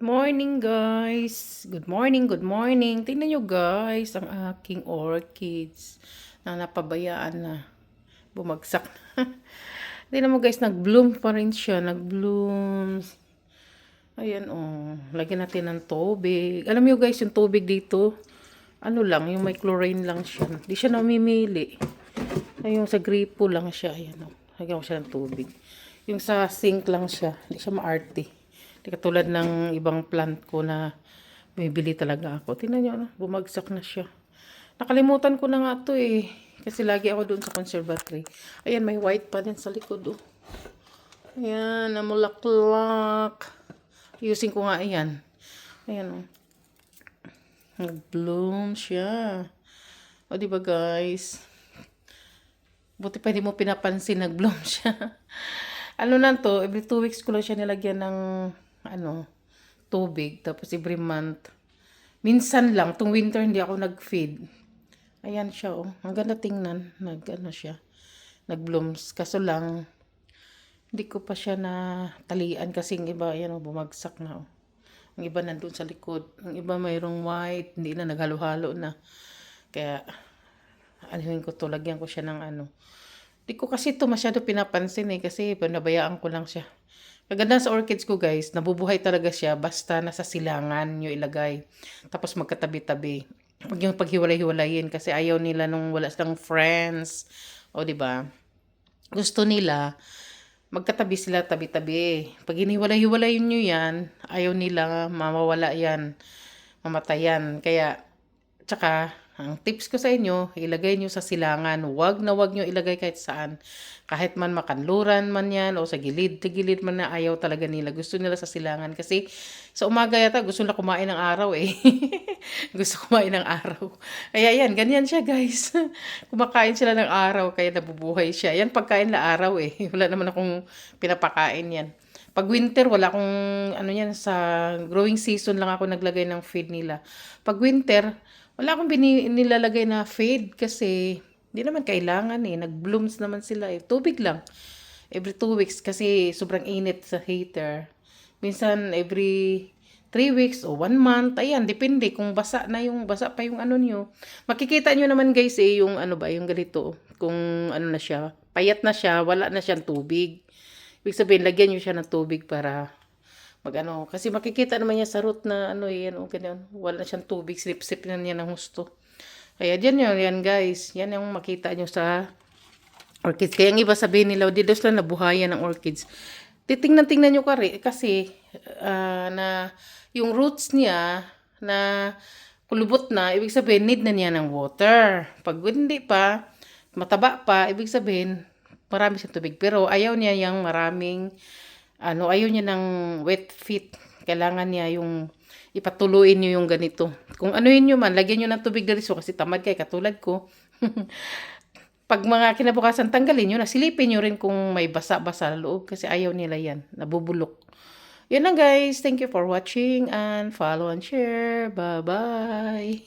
Morning guys! Good morning, good morning. Tingnan nyo guys, ang aking orchids na napabayaan na bumagsak na. Tingnan mo guys, nag-bloom pa rin siya. Nag-bloom. Ayan oh, lagyan natin ng tubig. Alam nyo guys, yung tubig dito, ano lang, yung may chlorine lang siya. Hindi siya namimili. Ayun, sa gripo lang siya. Ayan oh, lagyan ko siya ng tubig. Yung sa sink lang siya, hindi siya maarte. Di katulad ng ibang plant ko na bibili talaga ako. Tingnan nyo, bumagsak na siya. Nakalimutan ko na nga to eh. Kasi lagi ako doon sa conservatory. Ayan, may white pa din sa likod oh. Ayan, namulaklak. Ayusin ko nga ayan. Ayan oh. Nag-bloom siya. O diba guys? Buti pa hindi mo pinapansin, nag-bloom siya. Ano na to, every 2 weeks ko lang siya nilagyan ng tubig. Tapos every month. Minsan lang, tung winter hindi ako nag-feed. Ayan siya oh. Ang ganda tingnan. Siya. Nag-blooms. Kaso lang, hindi ko pa siya na talian kasi yung iba, ayan oh, bumagsak na oh. Ang iba nandun sa likod. Ang iba mayroong white, hindi na naghalo-halo na. Kaya, anuhin ko to, lagyan ko siya ng Di ko kasi ito masyado pinapansin eh, kasi pinabayaan ko lang siya. Kaganda sa orchids ko guys, nabubuhay talaga siya basta nasa silangan nyo ilagay. Tapos magkatabi-tabi. Huwag yung paghiwalay-hiwalayin kasi ayaw nila nung wala silang friends. O di ba? Gusto nila magkatabi sila tabi-tabi. Pag hiniwalay-hiwalay nyo yan, ayaw nila mawawala yan, mamatayan. Kaya, tsaka, ang tips ko sa inyo, ilagay nyo sa silangan. Huwag na huwag nyo ilagay kahit saan. Kahit man makanluran man yan o sa gilid man na ayaw talaga nila. Gusto nila sa silangan. Kasi sa umaga yata gusto nila kumain ng araw eh. Gusto kumain ng araw. Kaya yan, ganyan siya guys. Kumakain sila ng araw kaya nabubuhay siya. Yan pagkain na araw eh. Wala naman akong pinapakain yan. Pag winter, wala akong yan, sa growing season lang ako naglagay ng feed nila. Pag winter, wala akong nilalagay na feed kasi hindi naman kailangan eh. Nag-blooms naman sila eh. Tubig lang. Every 2 weeks kasi sobrang init sa heater. Minsan every 3 weeks o 1 month. Ayan, depende kung basa pa yung nyo. Makikita nyo naman guys eh, yung yung ganito. Kung na siya, payat na siya, wala na siyang tubig. Ibig sabihin, lagyan nyo siya ng tubig para kasi makikita naman niya sa root na ganyan. Wala na siyang tubig, sip-sip na niya ng husto. Kaya yan guys. Yan yung makita nyo sa orchids. Kaya ang iba sabihin nila, di daw sila nabuhayan ng orchids. Titingnan-tingnan nyo kasi na yung roots niya na kulubot na, ibig sabihin need na niya ng water. Pag hindi pa, mataba pa, ibig sabihin marami siyang tubig. Pero ayaw niya yung maraming ayaw niya ng wet feet. Kailangan niya yung ipatuloyin niyo yung ganito. Kung anuhin niyo man, lagyan niyo ng tubig daliso kasi tamad kayo katulad ko. Pag mga kinabukasan tanggalin niyo, silipin niyo rin kung may basa-basa loob kasi ayaw nila yan, nabubulok. Yun lang guys. Thank you for watching and follow and share. Bye-bye.